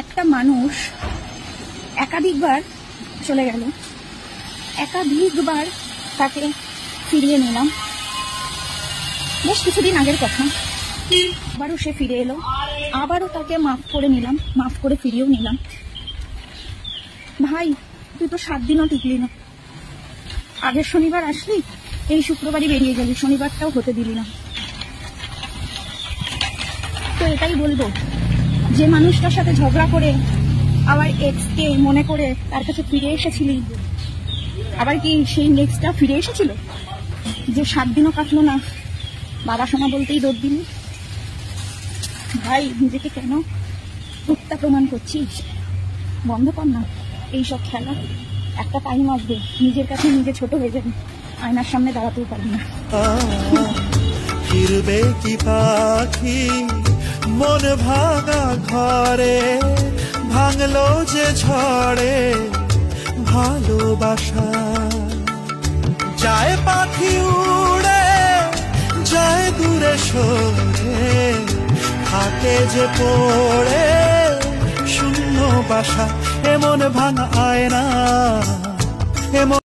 একটা মানুষ একাধিকবার চলে গেল, একাধিকবার তাকে ফিরিয়ে নিলাম। বেশ কিছুদিন আগের কথা, আবারও সে ফিরে এলো, আবারও তাকে মাফ করে নিলাম, মাফ করে ফিরিয়েও নিলাম। ভাই, তুই তো 7 দিনও টিকলি না। আগের শনিবার আসলি, এই শুক্রবারই বেরিয়ে গেলি, শনিবারটাও হতে দিলি না। তো এটাই বলবো, যে মানুষটার সাথে ঝগড়া করে আবার এক্সকে মনে করে তার কাছে ফিরে এসেছিলি, আবার কি সেই নেক্সটটা ফিরে এসেছিল? যে 7 দিনও কাটলো না, বাবা সোনা বলতেই দৌড় দিলি। ভাই, নিজেকে কেন মিথ্যা প্রমাণ করছিস? বন্ধ কর না এইসব খেলা। একটা টাইম আসবে, নিজের কাছে নিজে ছোট হয়ে যাবে, আয়নার সামনে দাঁড়াতেও পারবি না। ফিরবে কি পাখি মন ভাঙা ঘরে, ভাঙলো যে ঝড়ে ভালোবাসা। যায় পাখি উড়ে, যায় দূরে সরে, থাকে যে পড়ে শূন্য বাসা। এমন ভাঙা আয়না, এমন